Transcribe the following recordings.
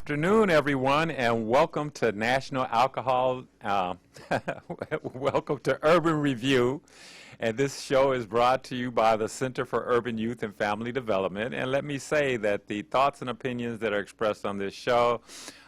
afternoon, everyone, and welcome to National Alcohol. Welcome to Urban Review. And this show is brought to you by the Center for Urban Youth and Family Development. And let me say that the thoughts and opinions that are expressed on this show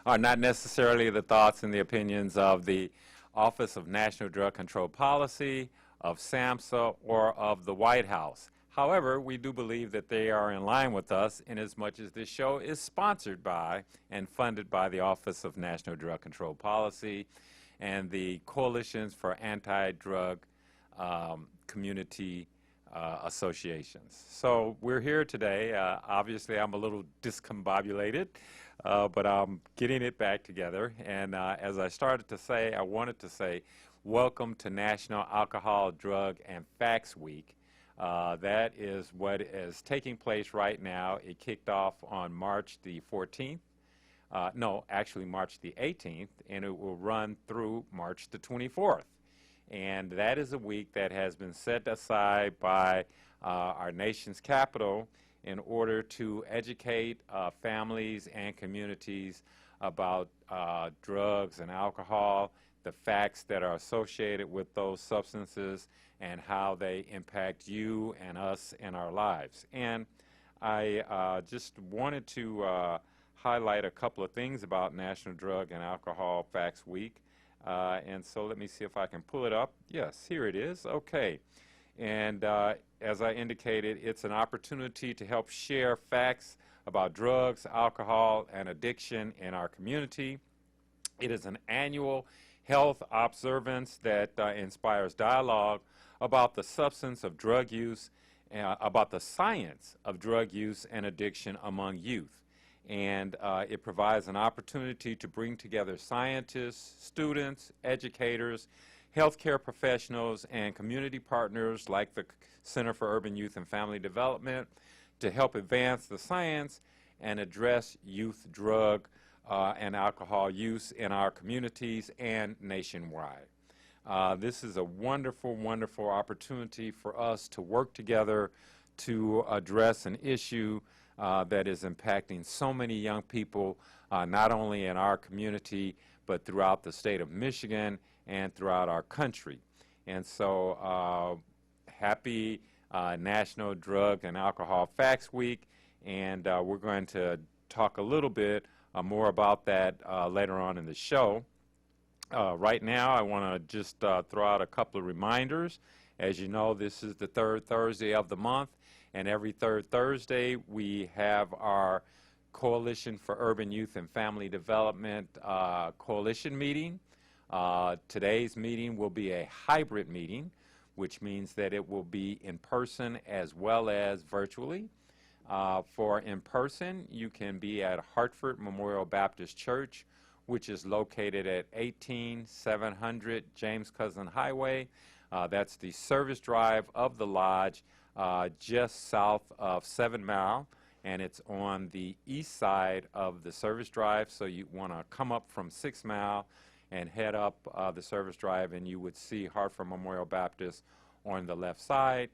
are not necessarily the thoughts and the opinions of the Office of National Drug Control Policy, of SAMHSA, or of the White House. However, we do believe that they are in line with us inasmuch as this show is sponsored by and funded by the Office of National Drug Control Policy and the Coalitions for Anti-Drug Community Associations. So we're here today. Obviously, I'm a little discombobulated, but I'm getting it back together. And as I started to say, I wanted to say, welcome to National Alcohol, Drug, and Facts Week. That is what is taking place right now. It kicked off on March the 14th. No, actually March the 18th, and it will run through March the 24th. And that is a week that has been set aside by our nation's capital in order to educate families and communities about drugs and alcohol, the facts that are associated with those substances, and how they impact you and us in our lives. And I just wanted to highlight a couple of things about National Drug and Alcohol Facts Week. And so let me see if I can pull it up. Yes, here it is. Okay. And as I indicated, it's an opportunity to help share facts about drugs, alcohol, and addiction in our community. It is an annual health observance that inspires dialogue about the substance of drug use, about the science of drug use and addiction among youth. And it provides an opportunity to bring together scientists, students, educators, healthcare professionals, and community partners like the Center for Urban Youth and Family Development to help advance the science and address youth drug and alcohol use in our communities and nationwide. This is a wonderful, wonderful opportunity for us to work together to address an issue that is impacting so many young people, not only in our community, but throughout the state of Michigan and throughout our country. And so happy National Drug and Alcohol Facts Week, and we're going to talk a little bit more about that later on in the show. Right now, I want to just throw out a couple of reminders. As you know, this is the third Thursday of the month, and every third Thursday we have our Coalition for Urban Youth and Family Development coalition meeting. Today's meeting will be a hybrid meeting, which means that it will be in person as well as virtually. For in person, you can be at Hartford Memorial Baptist Church, which is located at 18700 James Cousin Highway. That's the service drive of the lodge just south of 7 Mile, and it's on the east side of the service drive. So you want to come up from 6 Mile and head up the service drive, and you would see Hartford Memorial Baptist on the left side.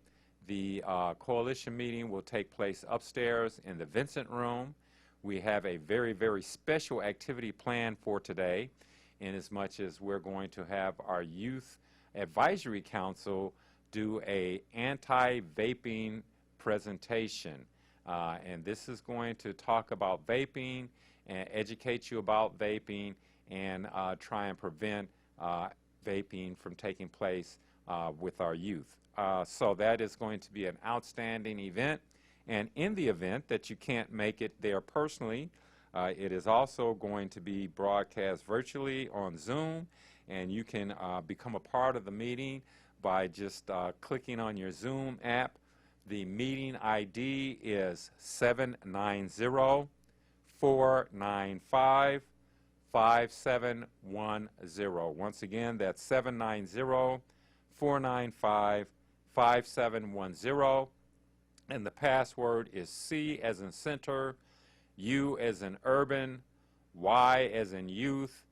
The coalition meeting will take place upstairs in the Vincent Room. We have a very, very special activity planned for today, inasmuch as we're going to have our Youth Advisory Council do a anti-vaping presentation. And this is going to talk about vaping and educate you about vaping and try and prevent vaping from taking place with our youth. So that is going to be an outstanding event. And in the event that you can't make it there personally, it is also going to be broadcast virtually on Zoom, and you can become a part of the meeting by just clicking on your Zoom app. The meeting ID is 790-495-5710. Once again, that's 790-495-5710. And the password is C as in center, U as in urban, Y as in youth,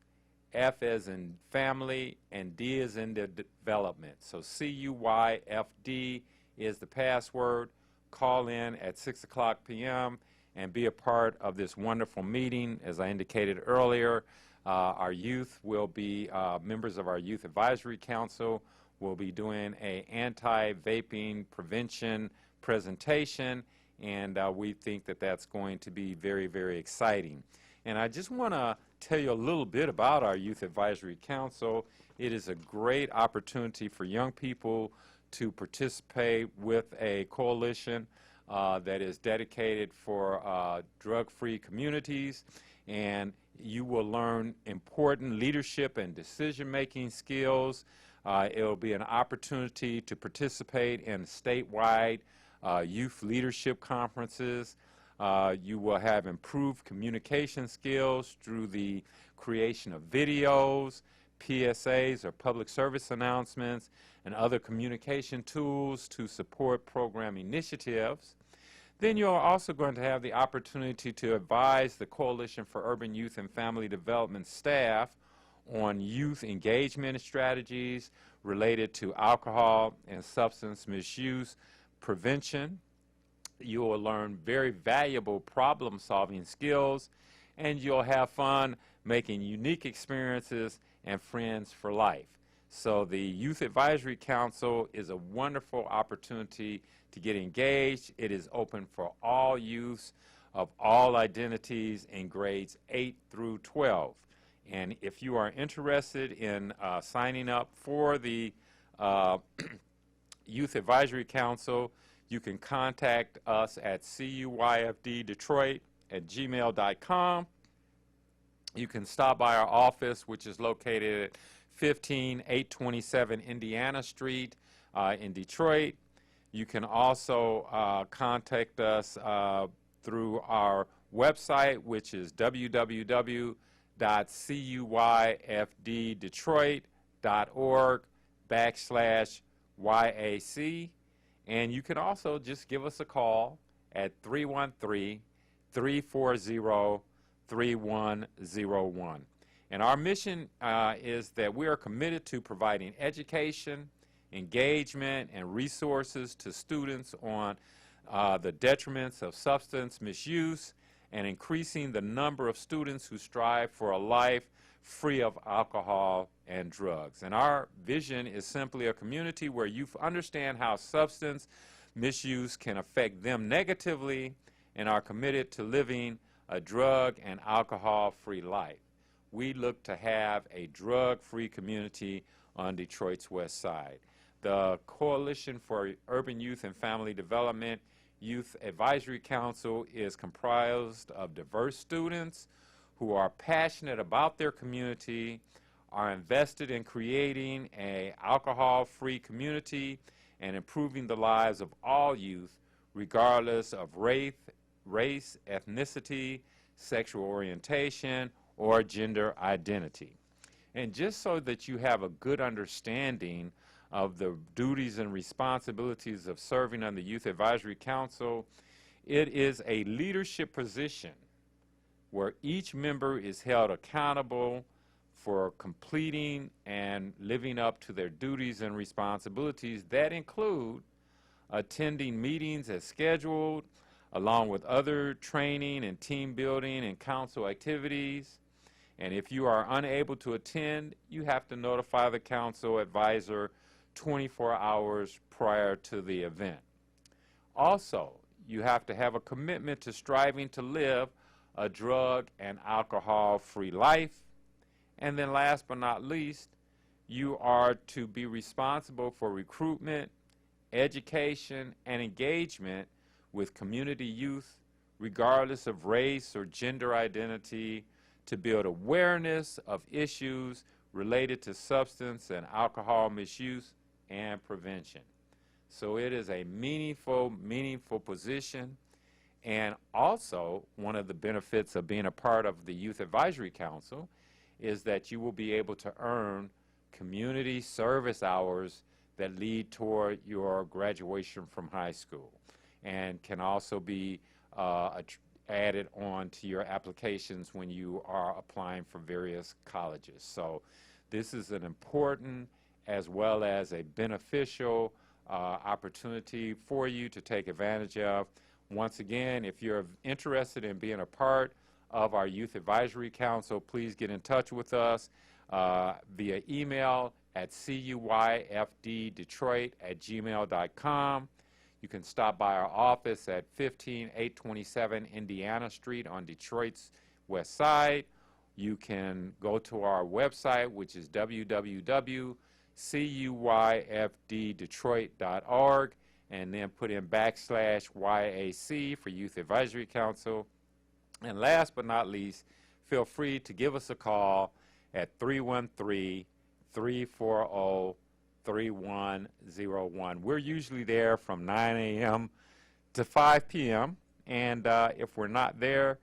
F as in family, and D as in development. So CUYFD is the password. Call in at 6 o'clock p.m. and be a part of this wonderful meeting. As I indicated earlier, our youth will be, members of our Youth Advisory Council will be doing an anti-vaping prevention presentation, and we think that that's going to be very, very exciting. And I just want to tell you a little bit about our Youth Advisory Council. It is a great opportunity for young people to participate with a coalition that is dedicated for drug-free communities, and you will learn important leadership and decision-making skills. It will be an opportunity to participate in statewide youth leadership conferences. You will have improved communication skills through the creation of videos, PSAs or public service announcements, and other communication tools to support program initiatives. Then you're also going to have the opportunity to advise the Coalition for Urban Youth and Family Development staff on youth engagement strategies related to alcohol and substance misuse prevention. You will learn very valuable problem-solving skills, and you'll have fun making unique experiences and friends for life. So the Youth Advisory Council is a wonderful opportunity to get engaged. It is open for all youths of all identities in grades 8 through 12. And if you are interested in signing up for the Youth Advisory Council, you can contact us at cuyfddetroit@gmail.com. You can stop by our office, which is located at 15827 Indiana Street in Detroit. You can also contact us through our website, which is www.cuyfddetroit.org/YAC. And you can also just give us a call at 313-340-3101. And our mission is that we are committed to providing education, engagement, and resources to students on the detriments of substance misuse and increasing the number of students who strive for a life free of alcohol and drugs. And our vision is simply a community where youth understand how substance misuse can affect them negatively and are committed to living a drug and alcohol-free life. We look to have a drug-free community on Detroit's west side. The Coalition for Urban Youth and Family Development Youth Advisory Council is comprised of diverse students who are passionate about their community, are invested in creating an alcohol-free community and improving the lives of all youth, regardless of race, ethnicity, sexual orientation, or gender identity. And just so that you have a good understanding of the duties and responsibilities of serving on the Youth Advisory Council, it is a leadership position where each member is held accountable for completing and living up to their duties and responsibilities that include attending meetings as scheduled, along with other training and team building and council activities. And if you are unable to attend, you have to notify the council advisor 24 hours prior to the event. Also, you have to have a commitment to striving to live a drug and alcohol-free life. And then last but not least, you are to be responsible for recruitment, education, and engagement with community youth, regardless of race or gender identity, to build awareness of issues related to substance and alcohol misuse and prevention. So it is a meaningful position. And also, one of the benefits of being a part of the Youth Advisory Council is that you will be able to earn community service hours that lead toward your graduation from high school, and can also be added on to your applications when you are applying for various colleges. So this is an important as well as a beneficial opportunity for you to take advantage of. Once again, if you're interested in being a part of our Youth Advisory Council, please get in touch with us via email at cuyfddetroit@gmail.com. You can stop by our office at 15827 Indiana Street on Detroit's west side. You can go to our website, which is www.cuyfddetroit.org, and then put in /YAC for Youth Advisory Council. And last but not least, feel free to give us a call at 313-340-3101. We're usually there from 9 a.m. to 5 p.m., and if we're not there,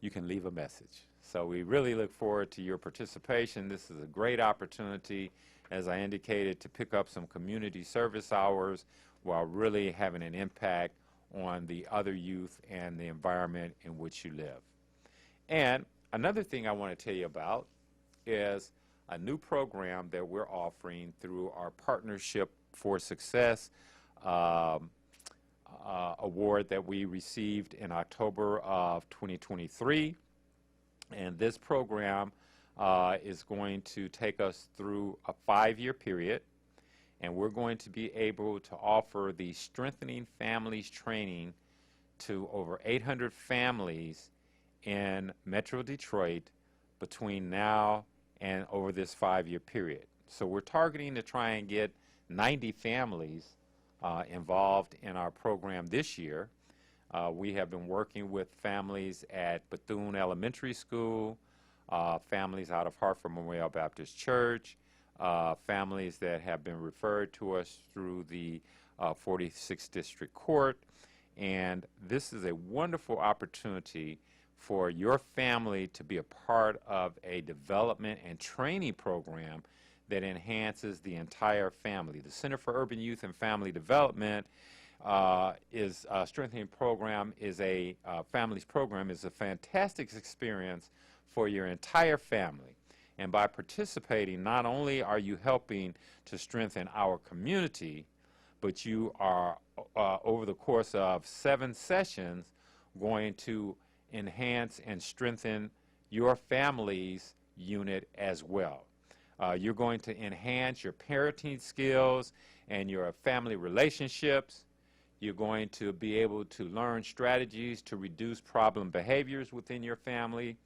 you can leave a message. So we really look forward to your participation. This is a great opportunity, as I indicated, to pick up some community service hours while really having an impact on the other youth and the environment in which you live. And another thing I want to tell you about is a new program that we're offering through our Partnership for Success award that we received in October of 2023. And this program is going to take us through a 5-year period, and we're going to be able to offer the Strengthening Families training to over 800 families in Metro Detroit between now and over this 5-year period. So we're targeting to try and get 90 families involved in our program this year. We have been working with families at Bethune Elementary School, families out of Hartford Memorial Baptist Church, families that have been referred to us through the 46th District Court. And this is a wonderful opportunity for your family to be a part of a development and training program that enhances the entire family. The Center for Urban Youth and Family Development is a strengthening program, is a families program, is a fantastic experience for your entire family. And by participating, not only are you helping to strengthen our community, but you are, over the course of 7 sessions, going to enhance and strengthen your family's unit as well. You're going to enhance your parenting skills and your family relationships. You're going to be able to learn strategies to reduce problem behaviors within your family.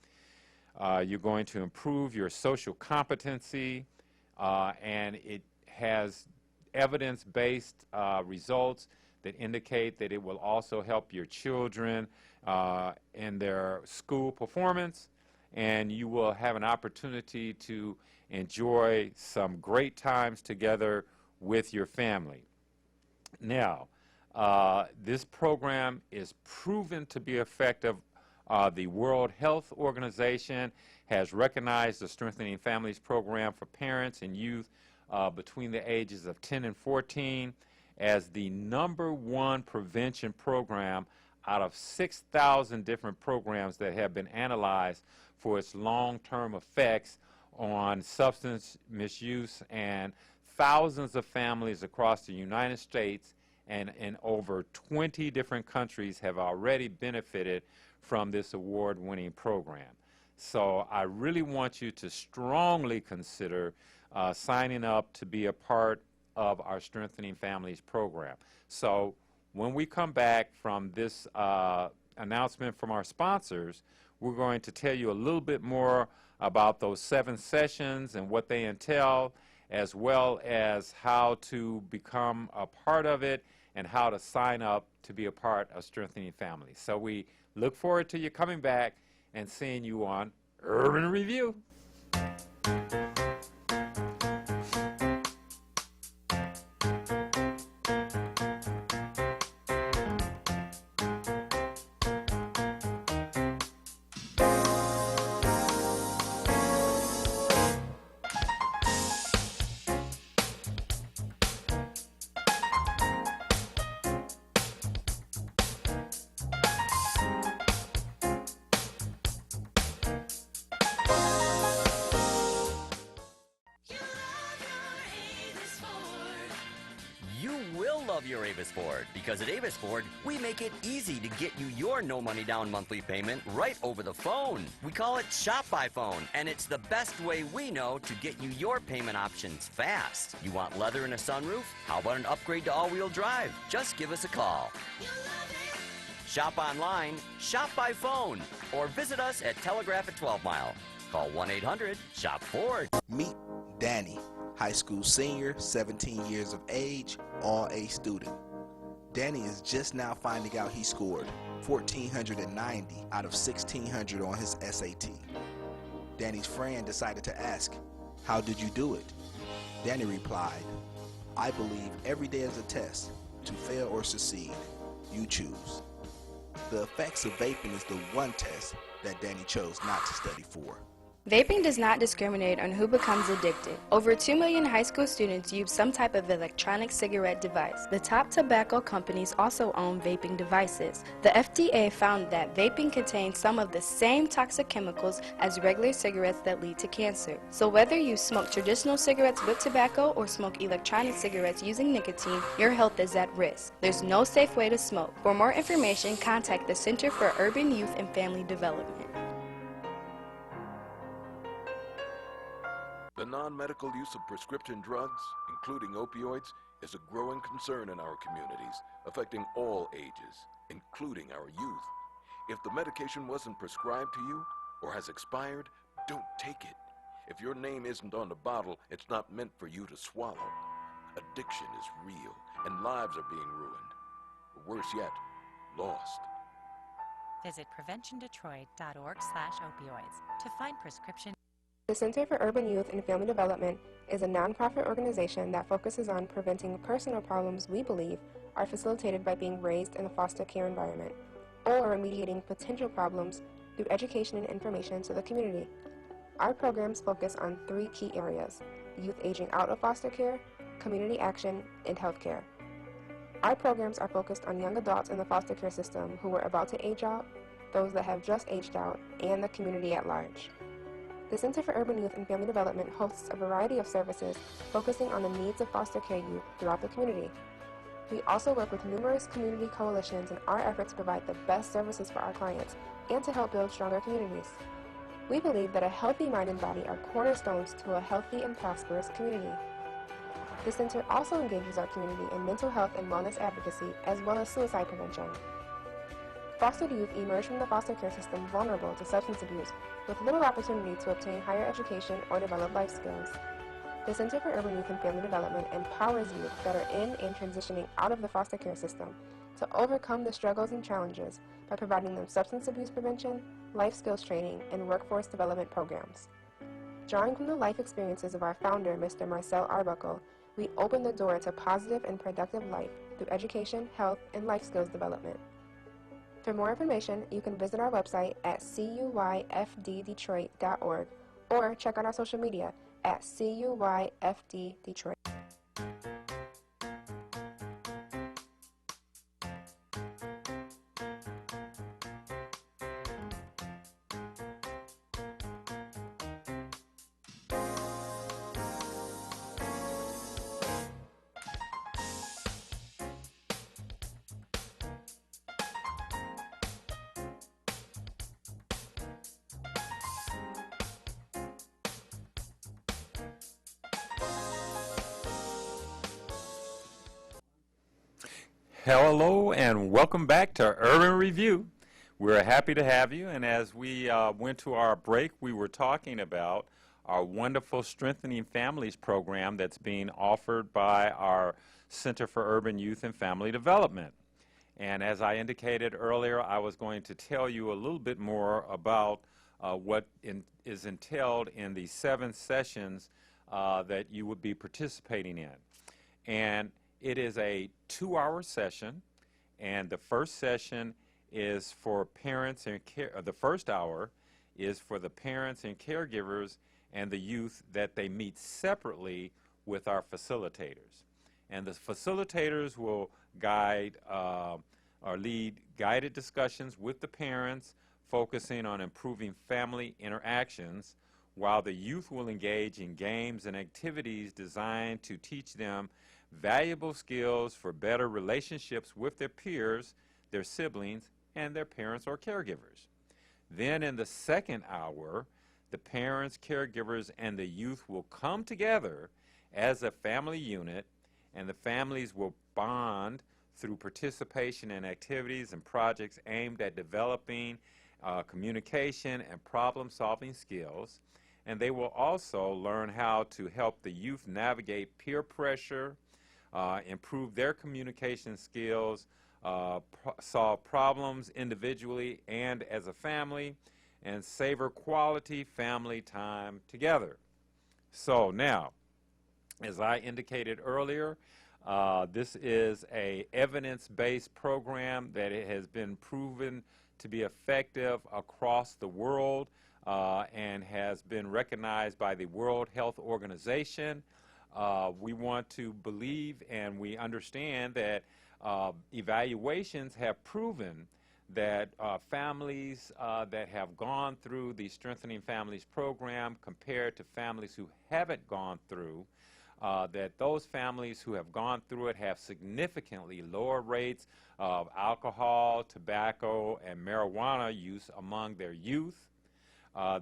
You're going to improve your social competency, and it has evidence-based results that indicate that it will also help your children in their school performance, and you will have an opportunity to enjoy some great times together with your family. Now, this program is proven to be effective. The World Health Organization has recognized the Strengthening Families program for parents and youth between the ages of 10 and 14 as the #1 prevention program out of 6,000 different programs that have been analyzed for its long-term effects on substance misuse, and thousands of families across the United States and in over 20 different countries have already benefited from this award-winning program. So I really want you to strongly consider signing up to be a part of our Strengthening Families program. So when we come back from this announcement from our sponsors, we're going to tell you a little bit more about those 7 sessions and what they entail, as well as how to become a part of it and how to sign up to be a part of Strengthening Families. So we look forward to you coming back and seeing you on Urban Review. Avis Ford, because at Avis Ford, we make it easy to get you your no money down monthly payment right over the phone. We call it Shop by Phone, and it's the best way we know to get you your payment options fast. You want leather and a sunroof? How about an upgrade to all-wheel drive? Just give us a call. Shop online, shop by phone, or visit us at Telegraph at 12 Mile. Call 1-800-SHOP-FORD. Meet Danny, high school senior, 17 years of age, all-A student. Danny is just now finding out he scored 1,490 out of 1,600 on his SAT. Danny's friend decided to ask, "How did you do it?" Danny replied, "I believe every day is a test. To fail or succeed, you choose." The effects of vaping is the one test that Danny chose not to study for. Vaping does not discriminate on who becomes addicted. Over 2 million high school students use some type of electronic cigarette device. The top tobacco companies also own vaping devices. The FDA found that vaping contains some of the same toxic chemicals as regular cigarettes that lead to cancer. So whether you smoke traditional cigarettes with tobacco or smoke electronic cigarettes using nicotine, your health is at risk. There's no safe way to smoke. For more information, contact the Center for Urban Youth and Family Development. The non-medical use of prescription drugs, including opioids, is a growing concern in our communities, affecting all ages, including our youth. If the medication wasn't prescribed to you or has expired, don't take it. If your name isn't on the bottle, it's not meant for you to swallow. Addiction is real, and lives are being ruined. Or worse yet, lost. Visit preventiondetroit.org/opioids to find prescription. The Center for Urban Youth and Family Development is a nonprofit organization that focuses on preventing personal problems we believe are facilitated by being raised in a foster care environment, or remediating potential problems through education and information to the community. Our programs focus on 3 key areas: youth aging out of foster care, community action, and healthcare. Our programs are focused on young adults in the foster care system who are about to age out, those that have just aged out, and the community at large. The Center for Urban Youth and Family Development hosts a variety of services focusing on the needs of foster care youth throughout the community. We also work with numerous community coalitions in our efforts to provide the best services for our clients and to help build stronger communities. We believe that a healthy mind and body are cornerstones to a healthy and prosperous community. The Center also engages our community in mental health and wellness advocacy, as well as suicide prevention. Fostered youth emerge from the foster care system vulnerable to substance abuse, with little opportunity to obtain higher education or develop life skills. The Center for Urban Youth and Family Development empowers youth that are in and transitioning out of the foster care system to overcome the struggles and challenges by providing them substance abuse prevention, life skills training, and workforce development programs. Drawing from the life experiences of our founder, Mr. Marcel Arbuckle, we open the door to positive and productive life through education, health, and life skills development. For more information, you can visit our website at cuyfddetroit.org or check out our social media at cuyfddetroit. Hello and welcome back to Urban Review. We're happy to have you, and as we went to our break, we were talking about our wonderful Strengthening Families program that's being offered by our Center for Urban Youth and Family Development. And as I indicated earlier, I was going to tell you a little bit more about what is entailed in the 7 sessions that you would be participating in. And it is a 2-hour session, and the first session is for parents and the first hour is for the parents and caregivers and the youth that they meet separately with our facilitators. And the facilitators will guide or lead guided discussions with the parents, focusing on improving family interactions, while the youth will engage in games and activities designed to teach them valuable skills for better relationships with their peers, their siblings, and their parents or caregivers. Then in the second hour, the parents, caregivers, and the youth will come together as a family unit, and the families will bond through participation in activities and projects aimed at developing communication and problem-solving skills. And they will also learn how to help the youth navigate peer pressure, improve their communication skills, solve problems individually and as a family, and savor quality family time together. So now, as I indicated earlier, this is an evidence-based program that it has been proven to be effective across the world and has been recognized by the World Health Organization. We want to believe and we understand that evaluations have proven that families that have gone through the Strengthening Families program compared to families who haven't gone through, that those families who have gone through it have significantly lower rates of alcohol, tobacco, and marijuana use among their youth.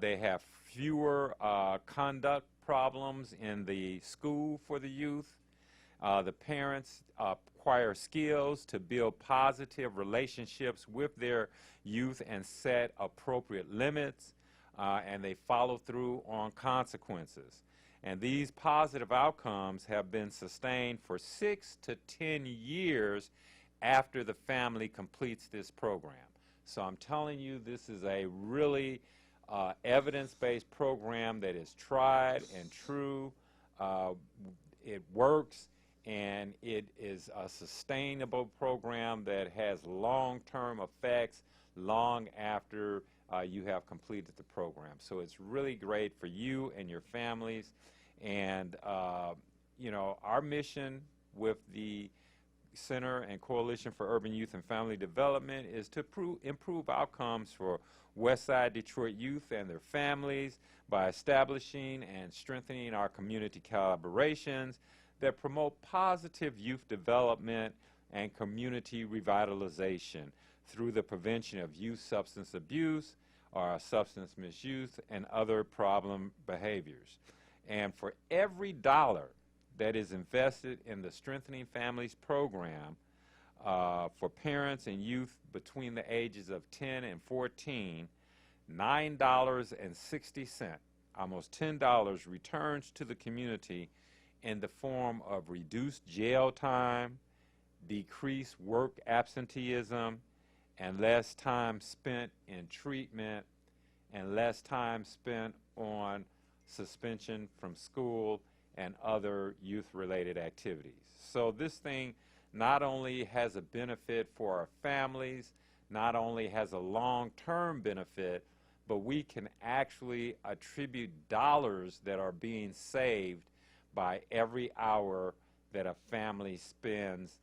They have fewer conduct problems in the school for the youth. The parents acquire skills to build positive relationships with their youth and set appropriate limits, and they follow through on consequences. And these positive outcomes have been sustained for 6 to 10 years after the family completes this program. So I'm telling you, this is a really evidence-based program that is tried and true. It works, and it is a sustainable program that has long-term effects long after you have completed the program. So it's really great for you and your families. And, you know, our mission with the Center and Coalition for Urban Youth and Family Development is to improve outcomes for Westside Detroit youth and their families by establishing and strengthening our community collaborations that promote positive youth development and community revitalization through the prevention of youth substance abuse or substance misuse and other problem behaviors. And for every dollar that is invested in the Strengthening Families program for parents and youth between the ages of 10 and 14, $9.60, almost $10, returns to the community in the form of reduced jail time, decreased work absenteeism, and less time spent in treatment, and less time spent on suspension from school and other youth-related activities. So this thing not only has a benefit for our families, not only has a long-term benefit, but we can actually attribute dollars that are being saved by every hour that a family spends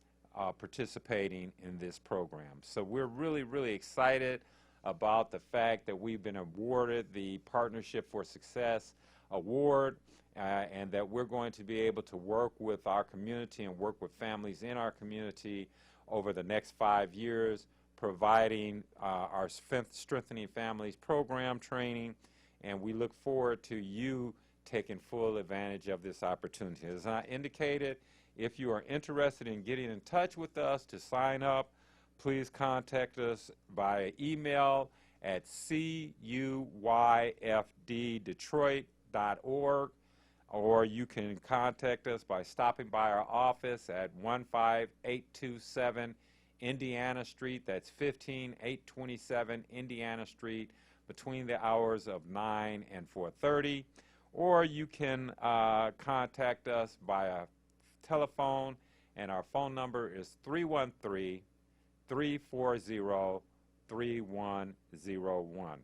participating in this program. So we're really, really excited about the fact that we've been awarded the Partnership for Success Award, and that we're going to be able to work with our community and work with families in our community over the next 5 years, providing our Strengthening Families program training, and we look forward to you taking full advantage of this opportunity. As I indicated, if you are interested in getting in touch with us to sign up, please contact us by email at cuyfddetroit.org, or you can contact us by stopping by our office at 15827 Indiana Street. That's 15827 Indiana Street, between the hours of 9 and 4:30. Or you can contact us by a telephone, and our phone number is 313-340-3101.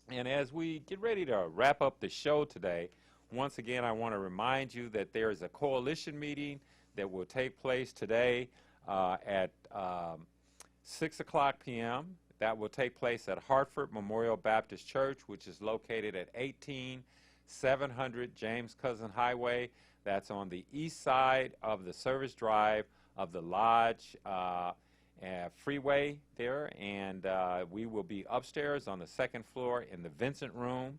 And as we get ready to wrap up the show today, once again, I want to remind you that there is a coalition meeting that will take place today at 6 o'clock p.m. That will take place at Hartford Memorial Baptist Church, which is located at 18 700 James Cousin Highway. That's on the east side of the service drive of the Lodge freeway there, and we will be upstairs on the second floor in the Vincent Room.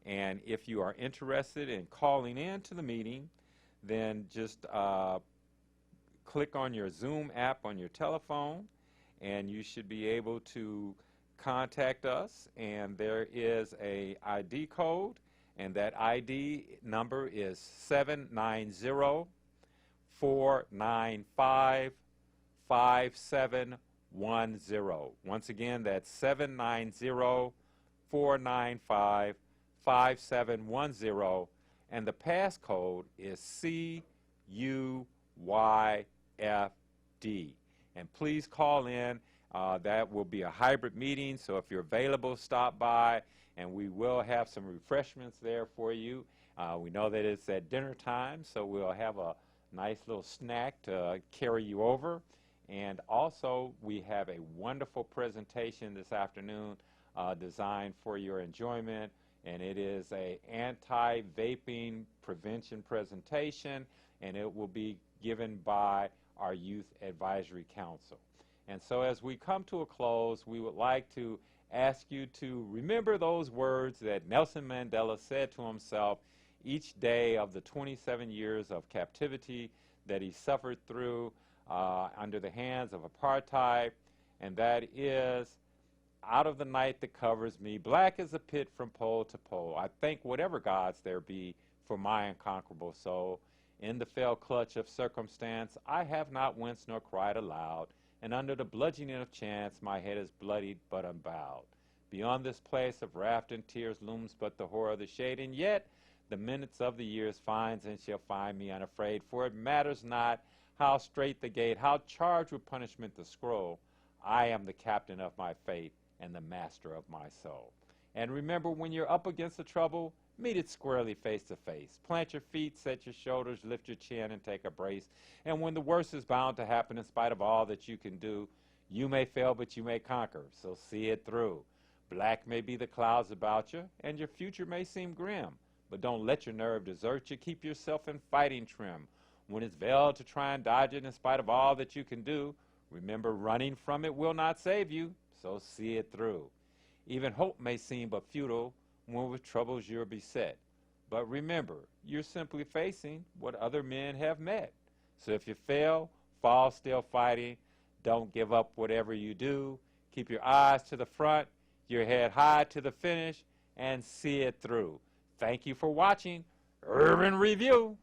And if you are interested in calling in to the meeting, then just click on your Zoom app on your telephone, and you should be able to contact us. And there is a ID code, and that ID number is 790-495-5710. Once again, that's 790-495-5710, and the passcode is CUYFD. And please call in. That will be a hybrid meeting, so if you're available, stop by, and we will have some refreshments there for you. We know that it's at dinner time, so we'll have a nice little snack to carry you over. And also, we have a wonderful presentation this afternoon designed for your enjoyment, and it is an anti-vaping prevention presentation, and it will be given by our Youth Advisory Council. And so as we come to a close, we would like to ask you to remember those words that Nelson Mandela said to himself each day of the 27 years of captivity that he suffered through under the hands of apartheid, and that is, out of the night that covers me, black as a pit from pole to pole, I thank whatever gods there be for my unconquerable soul. In the fell clutch of circumstance, I have not winced nor cried aloud, and under the bludgeoning of chance, my head is bloodied but unbowed. Beyond this place of wrath and tears looms but the horror of the shade, and yet the minutes of the years finds and shall find me unafraid, for it matters not how straight the gate, how charged with punishment the scroll. I am the captain of my fate and the master of my soul. And remember, when you're up against the trouble, meet it squarely face to face. Plant your feet, set your shoulders, lift your chin, and take a brace. And when the worst is bound to happen, in spite of all that you can do, you may fail, but you may conquer, so see it through. Black may be the clouds about you, and your future may seem grim, but don't let your nerve desert you. Keep yourself in fighting trim. When it's veiled to try and dodge it in spite of all that you can do, remember, running from it will not save you, so see it through. Even hope may seem but futile when with troubles you're beset. But remember, you're simply facing what other men have met. So if you fail, fall still fighting. Don't give up whatever you do. Keep your eyes to the front, your head high to the finish, and see it through. Thank you for watching Urban Review.